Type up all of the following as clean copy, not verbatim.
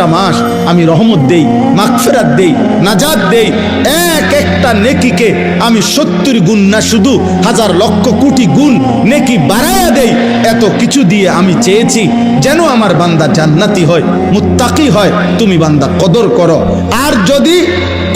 একটা মাস আমি রহমত দেই, মাগফিরাত দেই, নাজাত দেই। এক একটা নেকিকে আমি 70 গুণ না, শুধু হাজার লক্ষ কোটি গুণ নেকি বাড়ায়া দেই। এত কিছু দিয়ে আমি চেয়েছি যেন আমার বান্দা জান্নাতি হয়, মুত্তাকি হয়। তুমি বান্দা কদর করো। আর যদি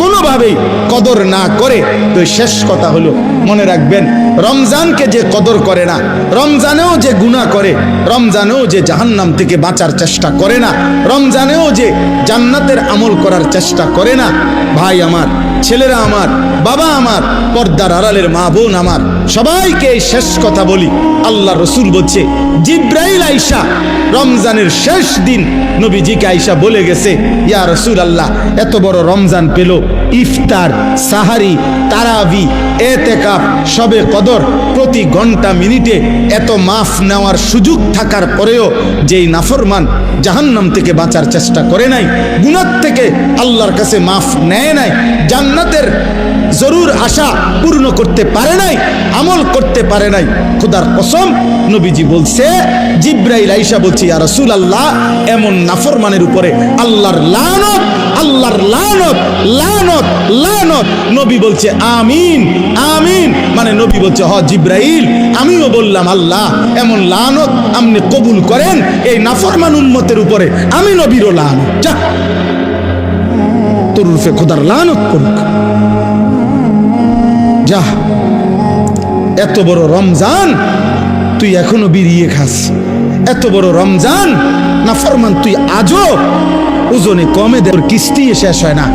কোনোভাবেই কদর না করে, তো শেষ কথা হলো, মনে রাখবেন, রমজানকে যে কদর করে না, রমজানেও যে গুনাহ করে, রমজানেও যে জাহান্নাম থেকে বাঁচার চেষ্টা করে না, রমজানেও যে জান্নাতের আমল করার চেষ্টা করে না, ভাই আমার, ছেলেরা আমার, বাবা আমার, পর্দার আড়ালের মা বোন আমার, সবাইকে এই শেষ কথা বলি। আল্লাহ রসুল বলছে, জিব্রাইল আইসা রমজানের শেষ দিন নবীজিকে আইসা বলে গেছে, ইয়া রসুল আল্লাহ, এত বড় রমজান পেল, ইফতার, সাহারি, তারাবি, এতেকাফ, শবে কদর, প্রতি ঘন্টা মিনিটে এত মাফ নেওয়ার সুযোগ থাকার পরেও যেই নাফরমান জাহান্নাম থেকে বাঁচার চেষ্টা করে নাই, গুনাহ থেকে আল্লাহর কাছে মাফ নেয় নাই, জান্নাতের জরুর আশা পূর্ণ করতে পারে নাই, আমল করতে পারে নাই, খোদার কসম নবীজি বলছে, জিব্রাইল আইসা বলছে, ইয়া রাসূলুল্লাহ, এমন নাফরমানের উপরে আল্লাহর লানত, আল্লাহর লানত, লানত, লানত। নবী বলছে আমিন, আমিন। মানে নবী বলছে, হ জিব্রাইল, আমিও বললাম আল্লাহ, এমন লানত আপনি কবুল করেন এই নাফরমান উম্মতের উপরে, আমি নবীরও লানত, যা তোর রূপে খোদার লানত করুক, যা। এত বড় রমজান তুই এখনো বিড়িয়ে খাস, এত বড় রমজান নাফরমান তুই আজও ওজনে কমে দে, তোর কিস্তি শেষ হয় না,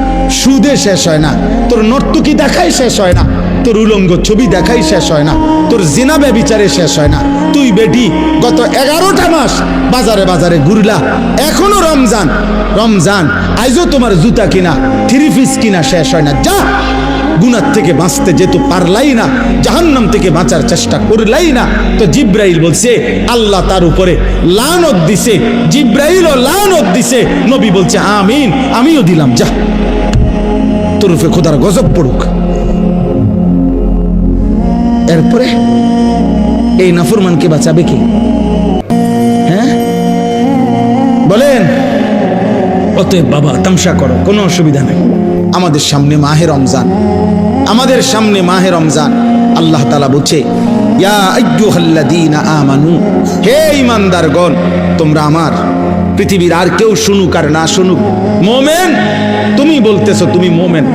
সুদে শেষ হয় না, তোর নর্তকী দেখাই শেষ হয় না, তোর উলঙ্গ ছবি দেখাই শেষ হয় না, তোর জিনা ব্যভিচারে শেষ হয় না। তুই বেটি গত 11টা মাস বাজারে বাজারে ঘুরলা, এখনো রমজান, রমজান আইজও তোমার জুতা কিনা, থ্রি পিস কিনা শেষ হয় না, যা। গুনাহ থেকে বাঁচতে যেহেতু পারলাই না, জাহান্নাম থেকে বাঁচার চেষ্টা করলাই না, তো জিব্রাইল বলছে আল্লাহ তার উপরে লানত দিছে, জিব্রাইলও লানত দিছে। নবী বলছে আমিন, আমিও দিলাম, যা তোর উপরে খোদার গজব পড়ুক। এরপরে এই নাফরমানকে বাঁচাবে কি? হ্যাঁ বলেন? অতএব বাবা, তামসা করো, কোনো অসুবিধা নেই। আমাদের সামনে মাহে রমজান, আমাদের সামনে মাহে রমজান। আল্লাহ তাআলা বলছে, ইয়া আইয়ুহাল্লাযীনা আমানু, হে ঈমানদারগণ, তোমরা আমার, পৃথিবীর আর কেউ শুনুক আর না শুনুক, মুমিন, তুমি বলতেছো তুমি মুমিন,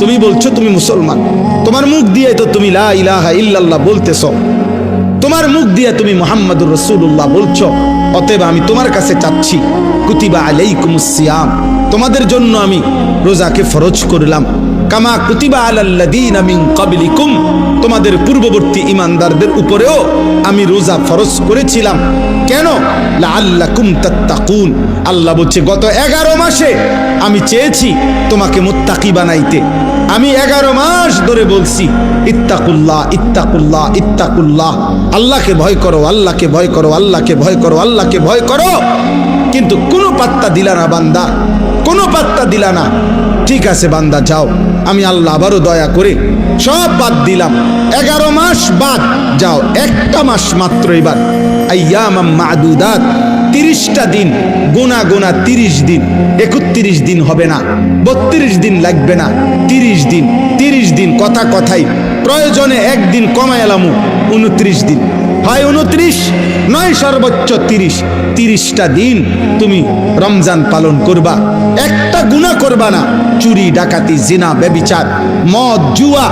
তুমি বলছো তুমি মুসলমান, তোমার মুখ দিয়ে তো তুমি লা ইলাহা ইল্লাল্লাহ বলতেছো, তোমার মুখ দিয়ে তুমি মুহাম্মাদুর রাসূলুল্লাহ বলছো। অতএব আমি তোমার কাছে চাচ্ছি, কুতিবা আলাইকুমুস সিয়াম, তোমাদের জন্য আমি রোজাকে ফরজ করলাম, কামা কুতিবা আলাল্লাযীনা মিন ক্বাবলিকুম, তোমাদের পূর্ববর্তী ঈমানদারদের উপরেও আমি রোজা ফরজ করেছিলাম। কেন? লাআল্লাকুম তাত্তাকুন। আল্লাহ বলছে, গত 11 মাসে আমি চেয়েছি তোমাকে মুত্তাকি বানাইতে। আমি 11 মাস ধরে বলছি, ইত্তাকুল্লাহ, ইত্তাকুল্লাহ, ইত্তাকুল্লাহ, আল্লাহকে ভয় করো, আল্লাহকে ভয় করো, আল্লাহকে ভয় করো, আল্লাহকে ভয় করো। কিন্তু কোনো পাত্তা দিলা না বান্দা, কোনো পাত্তা দিলা না। ঠিক আছে বান্দা, যাও, আমি আল্লাহ আবারও দয়া করে সব বাদ দিলাম, 11 মাস বাদ, যাও, একটা মাস মাত্র এবার, আইয়ামাম মাদুদাত, 30টা দিন গোনা গোনা, 30 দিন, 31 দিন হবে না, 32 দিন লাগবে না, 30 দিন, 30 দিন, কথা কথাই, প্রয়োজনে একদিন কমায় এলামু, 29 দিন, হয় 29 নয় সর্বোচ্চ 30, 30টা দিন তুমি রমজান পালন করবা, একটা গুনাহ করবা না, চুরি, ডাকাতি, জিনা, ব্যভিচার, মদ, জুয়া,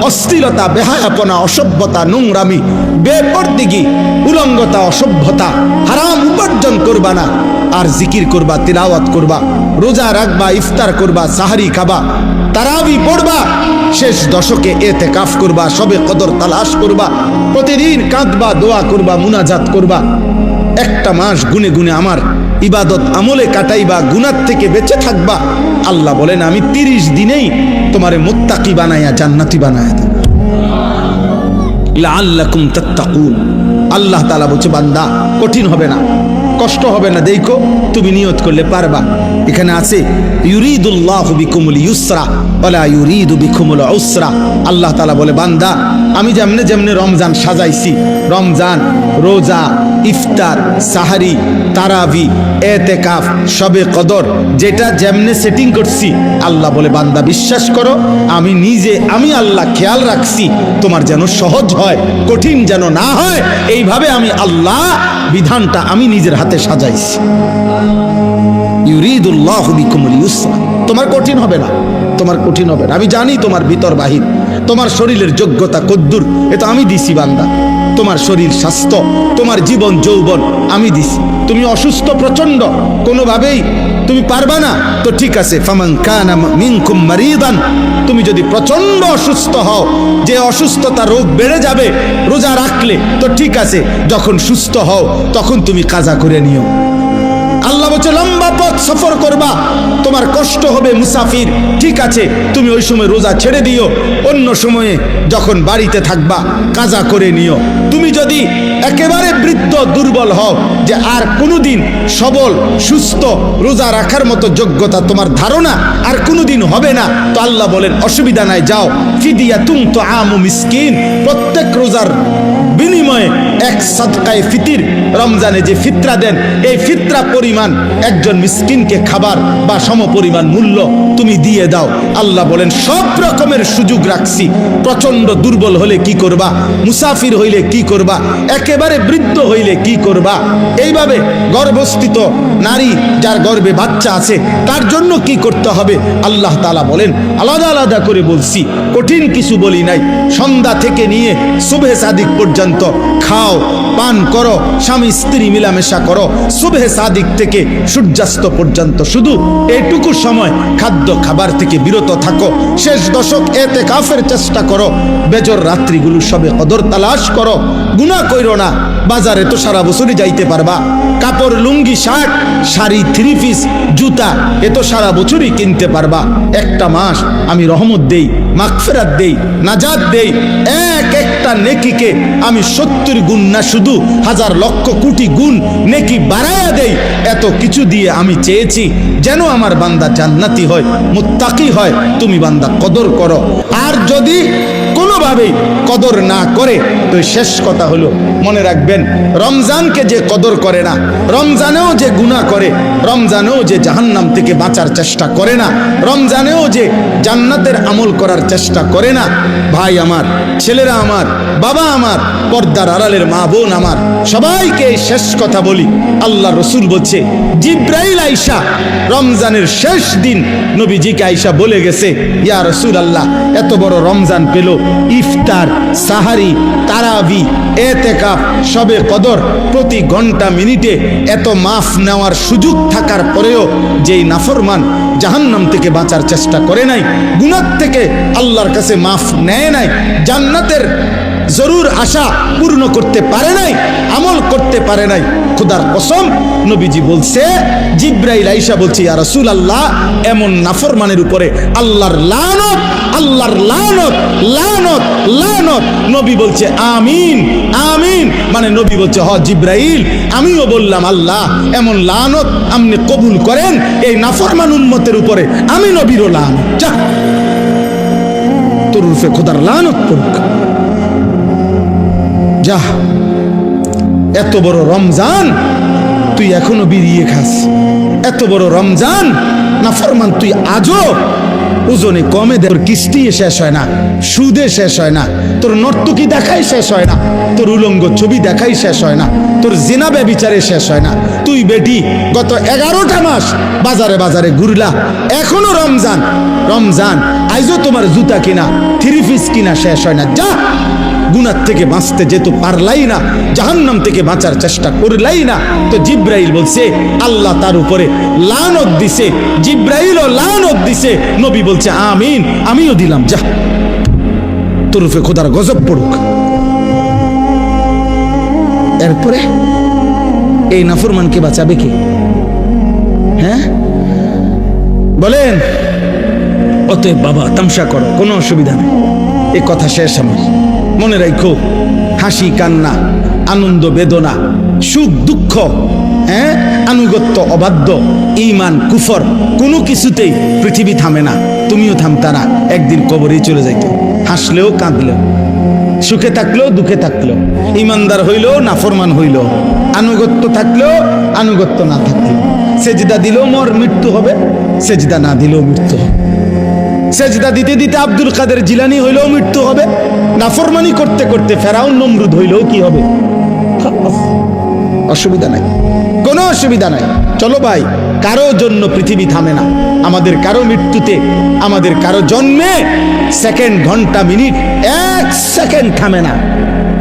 অশ্লীলতা, বেহায়াপনা, অসভ্যতা, নোংরামি, বেপরদিগি, উলঙ্গতা, অসভ্যতা, হারাম উপার্জন করবা না। আর জিকির করবা, তিলাওয়াত করবা, রোজা রাখবা, ইফতার করবা, সাহারি খাবা, তারাবি পড়বা, শেষ দশকে এতেকাফ করবা, শবে কদর তালাশ করবা, প্রতিদিন কাঁদবা, দোয়া করবা, মুনাজাত করবা, একটা মাস গুনে গুনে আমার ইবাদত আমলে কাটাইবা, গুনাহ থেকে বেঁচে থাকবা। আল্লাহ বলেন, আমি 30 দিনেই তোমারে মুত্তাকি বানায়া জান্নাতি বানায়া দেব, লাআল্লাকুম তাত্তাকুন। আল্লাহ তাআলা বলছে, বান্দা কঠিন হবে না, কষ্ট হবে না, দেখো তুমি নিয়ত করলে পারবা। এখানে আছে, ইউরিদুল্লাহু বিকুমুল ইউসরা ওয়ালা ইউরিদু বিকুমুল উসরা। আল্লাহ তাআলা বলে, বান্দা আমি যেমনে যেমনে রমজান সাজাইছি, রমজান, রোজা, ইফতার, সাহারি, তারাবি, এতেকাফ, শবে কদর, যেটা যেমনে সেটিং করছি, আল্লাহ বলে বান্দা বিশ্বাস করো, আমি আল্লাহ খেয়াল রাখছি তোমার যেন সহজ হয়, কঠিন যেন না হয়। এইভাবে আমি আল্লাহ বিধানটা আমি নিজের হাতে সাজাইছি। ইউরিদুল্লাহু বিকুমুল ইউসরা, তোমার কঠিন হবে না, তোমার কঠিন হবে না। আমি জানি তোমার ভিতর বাহির, তোমার শরীরের যোগ্যতা কদ্দুর, এটা আমি দিছি বান্দা। তোমার শরীর স্বাস্থ্য, তোমার জীবন যৌবন আমি দিছি। তুমি অসুস্থ প্রচন্ড, কোনোভাবেই তুমি পারবা না, তো ঠিক আছে, ফামান কানা মিনকুম মারিদান, তুমি যদি প্রচন্ড অসুস্থ হও, যে অসুস্থতা রোগ বেড়ে যাবে রোজা রাখলে, তো ঠিক আছে, যখন সুস্থ হও তখন তুমি কাজা করে নিও। আল্লাহ বলছে লম্বা পথ সফর করবা, তোমার কষ্ট হবে, মুসাফির, ঠিক আছে, তুমি ওই সময় রোজা ছেড়ে দিও, অন্য সময়ে যখন বাড়িতে থাকবা কাজা করে নিও। তুমি যদি একেবারে বৃদ্ধ দুর্বল হও, যে আর কোনোদিন সবল সুস্থ রোজা রাখার মতো যোগ্যতা তোমার ধারণা আর কোনোদিন হবে না, তো আল্লাহ বলেন অসুবিধা নাই, যাও, ফিদিয়াতুন তুআমু মিসকিন, প্রত্যেক রোজার বিনিময়ে এক সাদকায়ে ফিতির, রমজানে যে ফিতরা দেন এই ফিতরা পরিমাণ একজন মিসকিনকে খাবার বা সমপরিমাণ মূল্য তুমি দিয়ে দাও। আল্লাহ বলেন সব রকমের সুযোগ রাখছি, প্রচন্ড দুর্বল হলে কি করবা, মুসাফির হইলে কি করবা, একেবারে বৃদ্ধ হইলে কি করবা, এইভাবে গর্ভস্থিত নারী যার গর্ভে বাচ্চা আছে তার জন্য কি করতে হবে, আল্লাহ তাআলা বলেন আলাদা আলাদা করে বলছি, কঠিন কিছু বলি নাই। সন্ধ্যা থেকে নিয়ে সুবহে সাদিক পর্যন্ত খাও, পান করো, স্বামী স্ত্রী মিলামেশা করো, সুবহে সাদিক থেকে সূর্যাস্ত পর্যন্ত শুধু এইটুকু সময় খাদ্য খাবার থেকে বিরত থাকো, শেষ দশক এতেকাফের চেষ্টা করো, বেজর রাত্রিগুলো সবে কদর তালাশ করো, গুনাহ কইরো না। বাজারে তো সারা বছরই যাইতে পারবা, কাপড়, লুঙ্গি, শার্ট, শাড়ি, থ্রি পিস, জুতা এ তো সারা বছরই কিনতে পারবা। একটা মাস আমি রহমত দেই, মাগফিরাত দেই, নাজাত দেই, একটা নেকিকে আমি 70 গুণ না শুধু হাজার লক্ষ কোটি গুণ নেকি বাড়ায়া দেই। এত কিছু দিয়ে আমি চেয়েছি যেন আমার বান্দা জান্নাতি হয়, মুত্তাকি হয়। তুমি বান্দা কদর করো, আর যদি কোনোভাবেই কদর না করে তো শেষ কথা হলো, মনে রাখবেন রমজানকে যে কদর করে না, রমজানেও যে গুনাহ করে, রমজানেও যে জাহান্নাম থেকে বাঁচার চেষ্টা করে না, রমজানেও যে জান্নাতের আমল করার চেষ্টা করে না, ভাই আমার, ছেলেরা আমার, বাবা আমার, পর্দার আড়ালের মা বোন আমার, সবাইকে শেষ কথা বলি, আল্লাহ রসুল বলছে জিব্রাইল আইসা রমজানের শেষ দিন নবীজিকে আইসা বলে গেছে, ইয়া রাসূলুল্লাহ এত বড় রমজান পেল, ইফতার, সাহারি, তারাবি, এতেকাফ, শবে কদর, প্রতি ঘন্টা মিনিটে এত মাফ নেওয়ার সুযোগ থাকার পরেও যেই নাফরমান জাহান্নাম থেকে বাঁচার চেষ্টা করে নাই, গুনাহ থেকে আল্লাহর কাছে মাফ নেয় নাই, জান্নাতের জরুর আশা পূর্ণ করতে পারে নাই, আমল করতে পারে নাই, খোদার কসম নবীজি বলছে, জিব্রাইল আইসা বলছে, ইয়া রাসূলুল্লাহ এমন নাফরমানের উপরে আল্লাহর লানত, আল্লাহর লানত, লানত, লানত। নবী বলছে আমিন, আমিন, মানে নবী বলছে হ জিব্রাইল আমিও বললাম আল্লাহ এমন লানত আপনি কবুল করেন এই নাফরমান উম্মতের উপরে, আমি নবীরও লানত, যা তোর রূপে খোদার লানত পড়ুক, যা। এত বড় রমজান তুই এখনো বিড়িয়ে খাস, এত বড় রমজান নাফরমান তুই আজও ওজনে কমে, তোর কিস্তি শেষ হয় না, সুদে শেষ হয় না, তোর নর্তকী দেখাই শেষ হয় না, তোর উলঙ্গ ছবি দেখাই শেষ হয় না, তোর জিনা ব্যভিচারে শেষ হয় না। তুই বেটি গত 11টা মাস বাজারে বাজারে ঘুরলা, এখনো রমজান, রমজান আইজও তোমার জুতা কিনা, থ্রি পিস কিনা শেষ হয় না, যা। গুনাহ থেকে বাঁচতে যেহেতু পারলাই না, জাহান্নাম থেকে বাঁচার চেষ্টা করলাই না, তো জিব্রাইল বলছে আল্লাহ তার উপরে লানত দিছে, জিব্রাইলও লানত দিছে, নবী বলছে আমিন, আমিও দিলাম, যা তোর উপরে খোদার গজব পড়ুক। এরপরে এই নাফরমানকে বাঁচাবে কে? হ্যাঁ বলেন? অতএব বাবা তামসা করো, কোনো অসুবিধা নেই, এই কথা শেষ আমার। মনে রাখো, হাসি কান্না, আনন্দ বেদনা, সুখ দুঃখ, আনুগত্য অবাধ্য, ঈমান কুফর, কোনো কিছুতেই পৃথিবী থামে না, তুমিও থামতা না, একদিন কবরেই চলে যাইতো। হাসলেও কাঁদলেও, সুখে থাকলেও দুঃখে থাকলেও, ইমানদার হইলেও নাফরমান হইলেও, আনুগত্য থাকলেও আনুগত্য না থাকলেও, সেজদা দিলেও মোর মৃত্যু হবে, সেজদা না দিলেও মৃত্যু হবে। সেজদা দিতে দিতে আব্দুল কাদের জিলানী হইলেও মৃত্যু হবে, নাফরমানি করতে করতে ফেরাউন নমরুদ হইলেও কি হবে? অসুবিধা নাই, কোনো অসুবিধা নাই। চলো ভাই, কারো জন্য পৃথিবী থামে না। আমাদের কারো মৃত্যুতে, আমাদের কারো জন্মে সেকেন্ড, ঘন্টা, মিনিট, এক সেকেন্ড থামে না।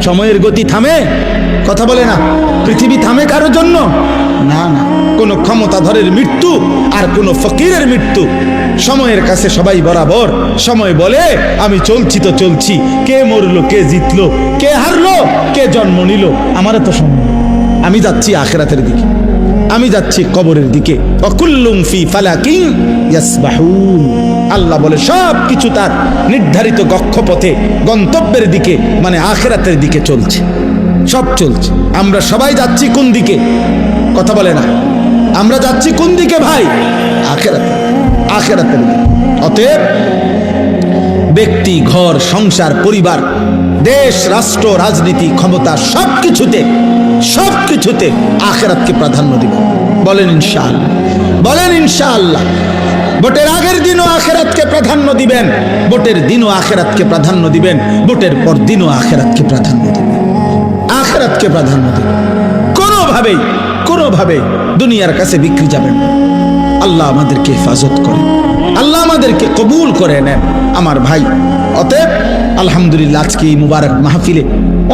সময়ের গতি থামে? কথা বলে না। পৃথিবী থামে কারো জন্য? না না। কোনো ক্ষমতাধরের মৃত্যু আর কোনো ফকিরের মৃত্যু সময়ের কাছে সবাই বরাবর। সময় বলে আমি চলছি তো চলছি, কে মরলো, কে জিতলো, কে হারলো, কে জন্ম নিল, আমার তো সময়। আমি যাচ্ছি আখিরাতের দিকে, আমি যাচ্ছি কবরের দিকে। ওয়াকুল্লুম ফি ফালাকিন ইয়াসবাহুন। আল্লাহ বলে সব কিছু তার নির্ধারিত কক্ষপথে, গন্তব্যের দিকে, মানে আখিরাতের দিকে চলছে, সব চলছে। আমরা সবাই যাচ্ছি কোন দিকে? কথা বলে না। আমরা যাচ্ছি কোন দিকে ভাই? আখিরাতে, আখিরাতের দিকে। অতএব ব্যক্তি, ঘর, সংসার, পরিবার, দেশ, রাষ্ট্র, রাজনীতি, ক্ষমতা, সবকিছুতে আখিরাতকে প্রাধান্য দিবেন। বলেন ইনশাআল্লাহ, বলেন ইনশাআল্লাহ। ভোটের আগের দিনও আখিরাতকে প্রাধান্য দিবেন, ভোটের দিনও আখিরাতকে প্রাধান্য দিবেন, ভোটের পর দিনও আখিরাতকে প্রাধান্য দিবেন, আখিরাতকে প্রাধান্য দিবেন। কোনোভাবেই দুনিয়ার কাছে বিক্রি যাবেন না। আল্লাহ আমাদেরকে হেফাজত করেন, আল্লাহ আমাদেরকে কবুল করে নেন আমার ভাই। অতএব আলহামদুলিল্লাহ, আজকে এই মুবারক মাহফিলে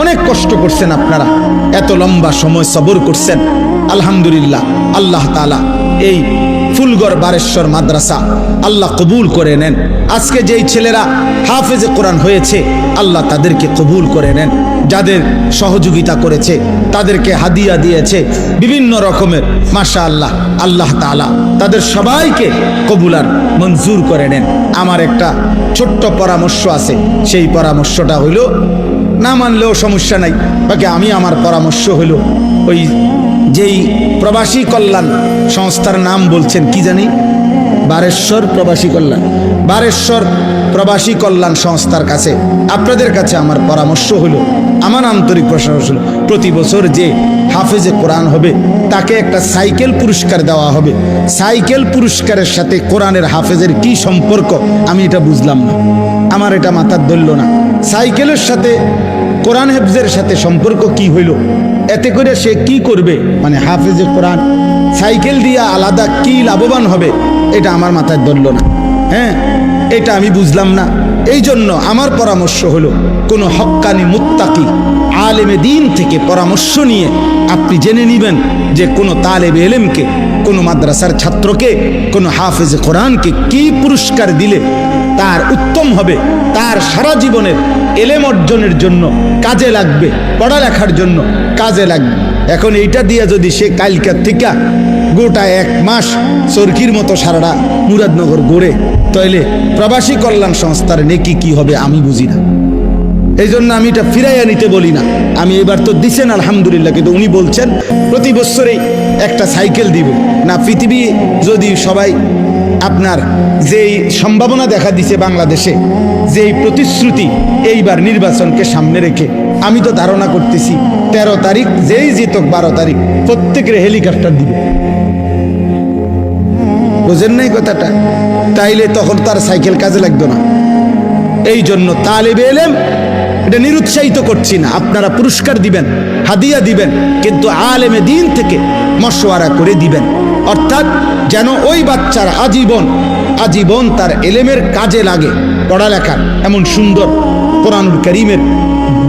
অনেক কষ্ট করছেন আপনারা, এত লম্বা সময় সবর করছেন। আলহামদুলিল্লাহ, আল্লাহ তাআলা এই ফুলগড় বারেশ্বর মাদ্রাসা আল্লাহ কবুল করে নেন। আজকে যেই ছেলেরা হাফেজে কোরআন হয়েছে, আল্লাহ তাদেরকে কবুল করে নেন। যাদের সহযোগিতা করেছে, তাদেরকে হাদিয়া দিয়েছে বিভিন্ন রকমের, মাশাআল্লাহ, আল্লাহ তাআলা তাদের সবাইকে কবুল আর মঞ্জুর করে নেন। আমার একটা ছোট্ট পরামর্শ আছে, সেই পরামর্শটা হইল, না মানলেও সমস্যা নাই, বাকি আমি আমার পরামর্শ হইল, ওই যেই প্রবাসী কল্যাণ সংস্থার নাম বলছেন কি জানি, বারেশ্বর প্রবাসী কল্যাণ, বারেশ্বর প্রবাসী কল্যাণ সংস্থার কাছে, আপনাদের কাছে আমার পরামর্শ হলো, আমার আন্তরিক প্রশংসা হলো, প্রতি বছর যে হাফেজে কোরআন হবে তাকে একটা সাইকেল পুরস্কার দেওয়া হবে। সাইকেল পুরস্কারের সাথে কোরআনের হাফেজের কি সম্পর্ক আমি এটা বুঝলাম না, আমার এটা মাথার ধরল না। সাইকেলের সাথে কোরআন হেফজের সাথে সম্পর্ক কি হইল? এতে করে সে কি করবে? মানে হাফেজে কোরআন সাইকেল দিয়া আলাদা কি লাভবান হবে, এটা আমার মাথায় ধরল না। হ্যাঁ, এটা আমি বুঝলাম না। এই জন্য আমার পরামর্শ হলো, কোনো হক্কানি মুত্তাকি আলেমে দিন থেকে পরামর্শ নিয়ে আপনি জেনে নেবেন যে কোনো তালেবে এলেমকে, কোনো মাদ্রাসার ছাত্রকে, কোনো হাফেজে কোরআনকে কি পুরস্কার দিলে তার উত্তম হবে, তার সারা জীবনের এলেম অর্জনের জন্য কাজে লাগবে, পড়ালেখার জন্য কাজে লাগবে। এখন এইটা দিয়ে যদি সে কালকার থেকে গোটা এক মাস চরকির মতো সারাটা মুরাদনগর গড়ে, তাইলে প্রবাসী কল্যাণ সংস্থার নেকি কি হবে আমি বুঝি না। এই জন্য আমি এটা ফিরাইয়া নিতে বলি না। আমি এবার তো দিছেন আলহামদুলিল্লাহ, কিন্তু উনি বলছেন প্রতি বছরেই একটা সাইকেল দিব না। পৃথিবী যদি সবাই আপনার যেই সম্ভাবনা দেখা দিছে বাংলাদেশে, যেই প্রতিশ্রুতি এইবার নির্বাচনকে সামনে রেখে, আমি তো ধারণা করতেছি 13 তারিখ যেই জিতক 12 তারিখ প্রত্যেকের হেলিকপ্টার দিবে। বুঝেন নাই কথাটা? তাইলে তখন তার সাইকেল কাজে লাগতো না। এই জন্য তালেবে এলেম এটা নিরুৎসাহিত করছি না, আপনারা পুরস্কার দিবেন, হাদিয়া দিবেন, কিন্তু আলেমে দিন থেকে মশওয়ারা করে দিবেন, অর্থাৎ যেন ওই বাচ্চার আজীবন তার এলেমের কাজে লাগে। পড়ালেখার এমন সুন্দর কোরআনুল কারীমের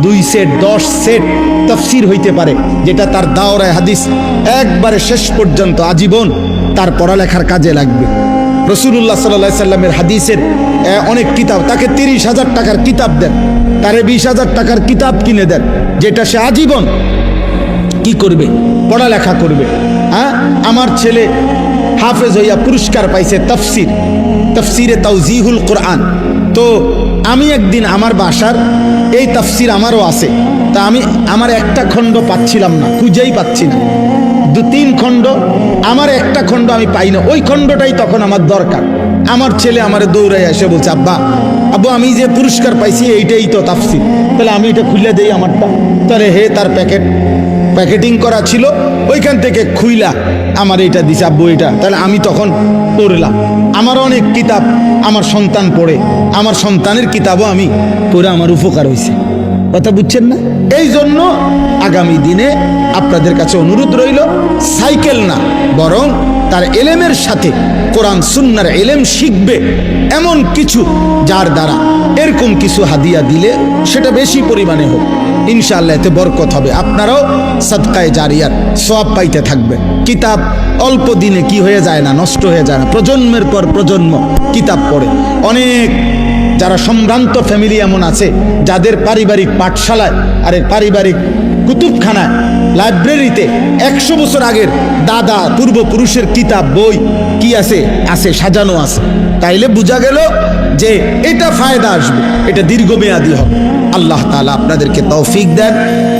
2 সেট 10 সেট তাফসীর হইতে পারে, যেটা তার দাওরায়ে হাদিস একবারে শেষ পর্যন্ত আজীবন তার পড়ালেখার কাজে লাগবে। রাসূলুল্লাহ সাল্লাল্লাহু আলাইহি সাল্লামের হাদিসের অনেক কিতাব, তাকে 30,000 টাকার কিতাব দেন, তারে 20,000 টাকার কিতাব কিনে দেন, যেটা সে আজীবন কি করবে? পড়ালেখা করবে। হ্যাঁ, আমার ছেলে হাফেজ হইয়া পুরস্কার পাইছে তাফসিরে তাওজিহুল কোরআন। তো আমি একদিন আমার বাসার এই তাফসির আমারও আছে, তা আমি আমার একটা খণ্ড পাচ্ছিলাম না, খুঁজেই পাচ্ছি না। 2-3 খণ্ড, আমার একটা খণ্ড আমি পাই না, ওই খণ্ডটাই তখন আমার দরকার। আমার ছেলে আমারে দৌড়াই এসে বলছে, আব্বু আমি যে পুরস্কার পাইছি এইটাই তো তাফসির, তাহলে আমি এটা খুলে দেই আমারটা। তাহলে হে তার প্যাকেট প্যাকেটিং করা ছিল, ওইখান থেকে খুইলা আমার এটা দিছে আব্বু এটা, তাহলে আমি তখন পড়লাম। আমার অনেক কিতাব আমার সন্তান পড়ে, আমার সন্তানের কিতাবও আমি পড়ে আমার উপকার হয়েছে। কথা বুঝছেন না? এই জন্য আগামী দিনে আপনাদের কাছে অনুরোধ রইল, সাইকেল না বরং তার এলেমের সাথে কোরআন সুন্নাহর এলেম শিখবে এমন কিছু, যার দ্বারা এরকম কিছু হাদিয়া দিলে সেটা বেশি পরিমাণে হোক, ইনশাআল্লাহ এতে বরকত হবে, আপনারাও সাদকায়ে জারিয়ার সওয়াব পাইতে থাকবেন। কিতাব অল্প দিনে কি হয়ে যায় না, নষ্ট হয়ে যায় না, প্রজন্মের পর প্রজন্ম কিতাব পড়ে। অনেক যারা সম্ভ্রান্ত ফ্যামিলি এমন আছে যাদের পারিবারিক পাঠশালায় আরে পারিবারিক কুতুবখানায় লাইব্রেরিতে 100 বছর আগের দাদা পূর্বপুরুষের কিতাব বই কি আছে আছে সাজানো আছে। তাইলে বোঝা গেল যে এটা ফায়দা আসবে, এটা দীর্ঘমেয়াদী হবে। আল্লাহ তাআলা আপনাদেরকে তৌফিক দেন।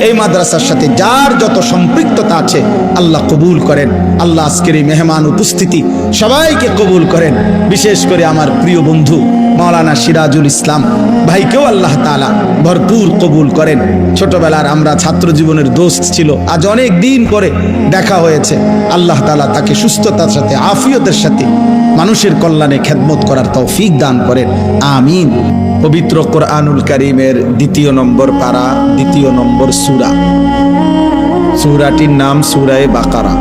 এই মাদ্রাসার সাথে যার যত সম্পৃক্ততা আছে আল্লাহ কবুল করেন। আল্লাহ আজকের এই মেহমান উপস্থিতি সবাইকে কবুল করেন। বিশেষ করে আমার প্রিয় বন্ধু মাওলানা সিরাজুল ইসলাম ভাইকেও আল্লাহ তাআলা ভরপুর কবুল করেন। ছোটবেলার আমরা ছাত্র জীবনের দোস্ত ছিল, আজ অনেক দিন পরে দেখা হয়েছে। আল্লাহ তাআলা তাকে সুস্থতার সাথে আফিয়তের সাথে মানুষের কল্যাণে খেদমত করার তৌফিক দান করেন, আমিন। পবিত্র কোরআনুল কারীমের 2 নম্বর পারা 2 নম্বর সূরা, সূরাটির নাম সূরায়ে বাকারা।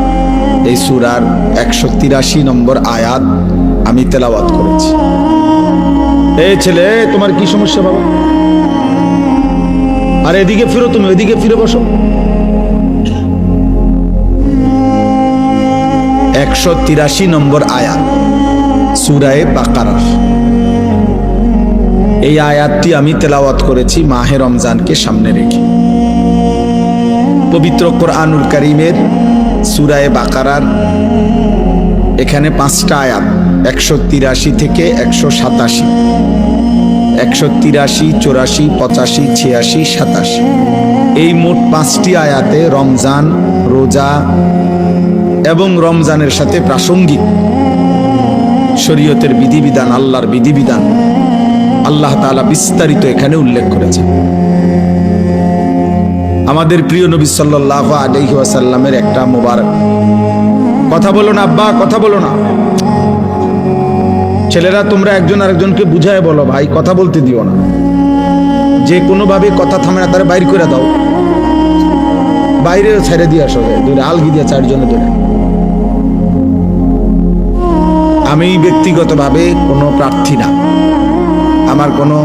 এই সূরার 183 নম্বর আয়াত আমি তেলাওয়াত করেছি। এই ছেলে, তোমার কি সমস্যা বাবা? আরে এদিকে ফিরো, তুমি ওইদিকে ফিরে বসো। 183 নম্বর আয়াত সূরায়ে বাকারা। এই আয়াতটি আমি তেলাওয়াত করেছি মাহে রমজানকে সামনে রেখে। পবিত্র কোরআনুল কারীমের সূরায়ে বাকারার এখানে 5টা আয়াত, 183 থেকে 187, 183, 84, 85, 86, 87, এই মোট 5টি আয়াতে রমজান, রোজা এবং রমজানের সাথে প্রাসঙ্গিক শরীয়তের বিধিবিধান, আল্লাহর বিধিবিধান আল্লাহ তাআলা বিস্তারিত এখানে উল্লেখ করেছেন। আমাদের প্রিয় নবী সাল্লাল্লাহু আলাইহি ওয়াসাল্লামের একটা মোবারক কথা বলো না আব্বা, কথা বলো না। ছেলেরা তোমরা একজন আরেকজনকে বুঝায় বলো, ভাই কথা বলতে দিও না। যে কোনো ভাবে কথা থামে না তারা বাইর করে দাও, বাইরে ছেড়ে দিয়ে আসো, ধরে আলগি দিয়ে 4 জনে ধরে। আমি ব্যক্তিগতভাবে কোনো প্রার্থী না, আমার কোনো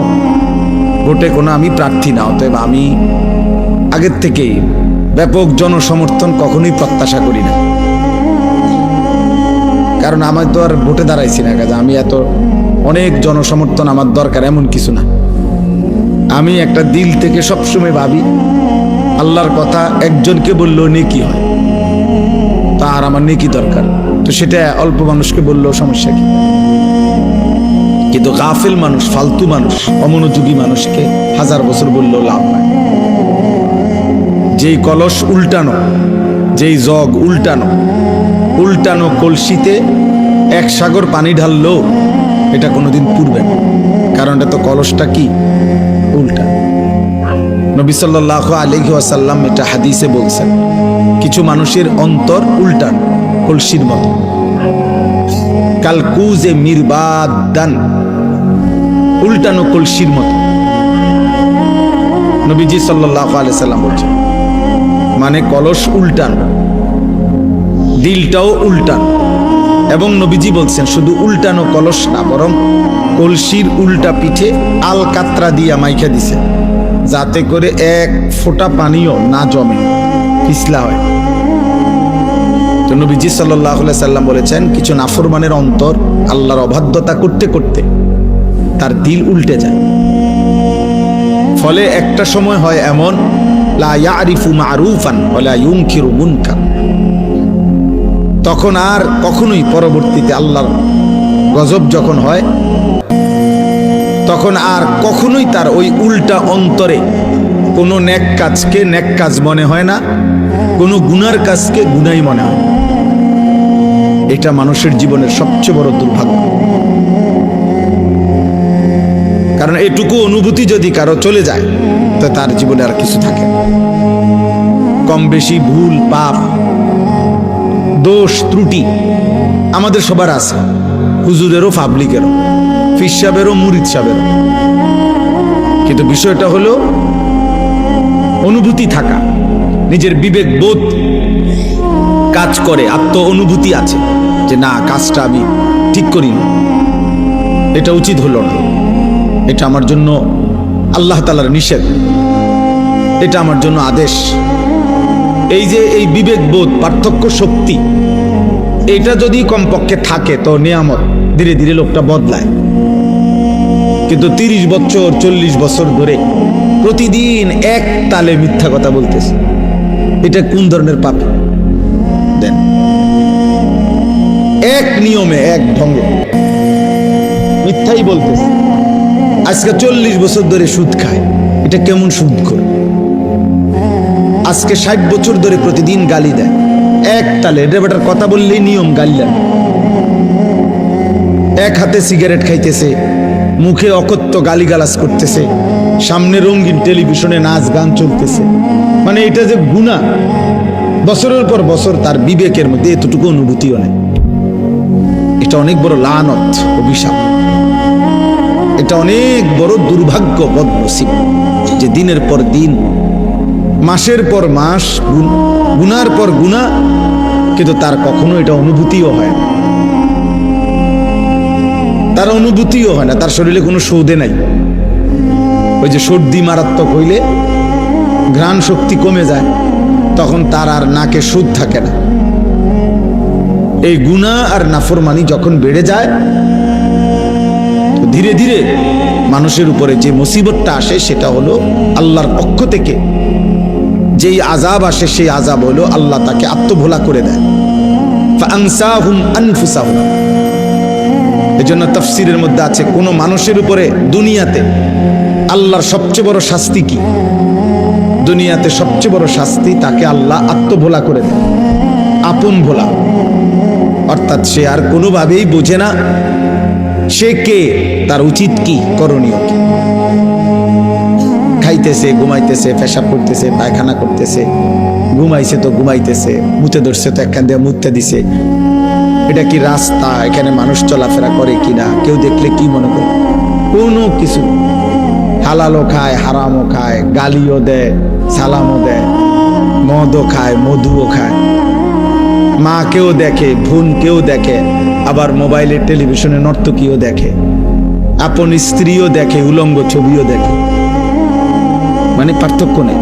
ভোটে কোনো আমি প্রার্থী না, অতএব আমি আগের থেকেই ব্যাপক জনসমর্থন কখনোই প্রত্যাশা করি না। কারণ আমার তো আর ভোটে দাঁড়াইছি না, কাজে আমি এত অনেক জনসমর্থন আমার দরকার এমন কিছু না। আমি একটা দিল থেকে সবসময় ভাবি আল্লাহর কথা একজনকে বললেও নেকি হয়, তার আমার নেকি দরকার, তো সেটা অল্প মানুষকে বললেও সমস্যা কি? কিন্তু গাফিল মানুষ, ফালতু মানুষ, অমনোযোগী মানুষকে 1000 বছর বললেও লাভ নাই। যেই কলস উল্টানো, যেই জগ উল্টানো, উল্টানো কলসিতে 1 সাগর পানি ঢাললেও এটা কোনোদিন পুড়বে না, কারণ এটা তো কলসটা কি উল্টা। নবী সাল্লাল্লাহু আলাইহি ওয়াসাল্লাম এটা হাদিসে বলছেন, কিছু মানুষের অন্তর উল্টানো কলসির মতো, কালকুজে মিরবাদান, উল্টানো কলসির মতো। নবীজি সাল্লাল্লাহু আলাইহি সাল্লাম বলছেন, মানে কলস উল্টানো, দিলটাও উল্টানো। এবং নবীজি বলছেন শুধু উল্টানো কলস না, বরং কলসির উল্টা পিঠে আলকাতরা দিয়া মাইখা দিছে, যাতে করে 1 ফোঁটা পানিও না জমে, পিছলা হয়। তো নবীজি সাল্লাল্লাহু আলাইহি সাল্লাম বলেছেন, কিছু নাফরমানের অন্তর আল্লাহর অবাধ্যতা করতে করতে তার দিল উল্টে যায়। ফলে একটা সময় হয় এমন, লা ইয়ারিফু মারুফান ওয়ালা ইউনকিরু মুনকার, তখন আর কখনোই পরবর্তীতে আল্লাহর গজব যখন হয়, তখন আর কখনোই তার ওই উল্টা অন্তরে কোনো নেক কাজকে নেক কাজ মনে হয় না, কোনো গুনার কাজকে গুনাই মনে হয়। এটা মানুষের জীবনের সবচেয়ে বড় দুর্ভাগ্য। কারণ এটুকু অনুভূতি যদি কারো চলে যায়, তো তার জীবনে আর কিছু থাকে না। কম বেশি ভুল পাপ দোষ ত্রুটি আমাদের সবার আছে, হুজুরেরও পাবলিকেরও, ফির সাহেবেরও মুরিদ সাহেবেরও। কিন্তু বিষয়টা হলো অনুভূতি থাকা, নিজের বিবেক বোধ কাজ করে, আত্ম অনুভূতি আছে যে না, কাজটা আমি ঠিক করিনি, এটা উচিত হলো না, এটা আমার জন্য আল্লাহ তাআলার নিষেধ, এটা আমার জন্য আদেশ। এই যে এই বিবেক বোধ, পার্থক্য শক্তি, এটা যদি কমপক্ষে থাকে তো নিয়ামত, ধীরে ধীরে লোকটা বদলায়। কিন্তু 30 বছর 40 বছর ধরে প্রতিদিন এক তালে মিথ্যা কথা বলতেছে, এটা কোন ধরনের পাপ? দেন এক নিয়মে এক ঢঙ্গে মিথ্যাই বলতেছে। আজকে 40 বছর ধরে সুদ খায়, এটা কেমন সুদ করে? আজকে 60 বছর ধরে প্রতিদিন গালি দেয় এক তালে, এটা বেটার কথা বললেই নিয়ম গালি দেয়। এক হাতে সিগারেট খাইতেছে, মুখে অকথ্য গালিগালাজ করতেছে, সামনে রঙিন টেলিভিশনে নাচ গান চলতেছে। মানে এটা যে গুনাহ, বছরের পর বছর তার বিবেকের মধ্যে এতটুকু অনুভূতিও নেই। এটা অনেক বড় লানত, অভিশাপ, এটা অনেক বড় দুর্ভাগ্য, বদনসিব, যে দিনের পর দিন, মাসের পর মাস গুনার পর গুনাহ, কিন্তু তার কখনো এটা অনুভূতিও হয় না, তার অনুভূতিও হয় না, তার শরীরে কোনো সৌদে নাই। ওই যে সর্দি মারাত্মক হইলে ঘ্রাণ শক্তি কমে যায়, তখন তার আর নাকে সুদ থাকে না। এই গুনাহ আর নাফরমানি যখন বেড়ে যায়, ধীরে ধীরে মানুষের উপরে যে মুসিবতটা আসে সেটা হলো আল্লাহর পক্ষ থেকে যেই আযাব আসে, সেই আযাব হলো আল্লাহ তাকে আত্মভোলা করে দেয়। ফাআনসাহুম আনফুসাহুম। এজন্য তাফসীরের মধ্যে আছে, কোন মানুষের উপরে দুনিয়াতে আল্লাহর সবচেয়ে বড় শাস্তি কি? দুনিয়াতে সবচেয়ে বড় শাস্তি, তাকে আল্লাহ আত্মভোলা করে দেয়, আপন ভোলা। অর্থাৎ সে আর কোনোভাবেই বোঝে না সে কে, তার উচিত কি, করণীয় কি। খাইতেছে, ঘুমাইতেছে, পেশাব করতেছে, পায়খানা করতেছে, ঘুমাইছে তো ঘুমাইতেছে, মুতে ধরছে তো একখান দিয়ে মুতে দিছে। এটা কি রাস্তা? এখানে মানুষ চলাফেরা করে কিনা, কেউ দেখলে কি মনে করে? কোনো কিছু। হালালও খায়, হারামও খায়, গালিও দেয়, সালামও দেয়, মদও খায়, মধুও খায়, মাকেও দেখে, বোনকেও দেখে, আবার মোবাইলে টেলিভিশনে নর্তকীও দেখে, আপন স্ত্রীও দেখে, উলঙ্গ ছবিও দেখে। মানে পার্থক্য নেই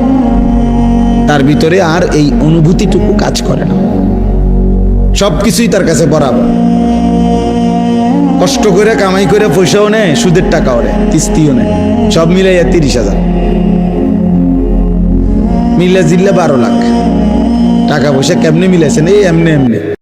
তার ভিতরে, আর এই অনুভূতিটুকু কাজ করে না। সবকিছুই তার কাছে বরাবর। কষ্ট করে কামাই করে পয়সাও নেয়, সুদের টাকাও নেয়, কিস্তিও নেয়, সব মিলাইয়া 30,000, মিলে জিল্লে 12 লাখ টাকা পয়সা কেমনে মিলাইছেন? এই এমনি এমনি।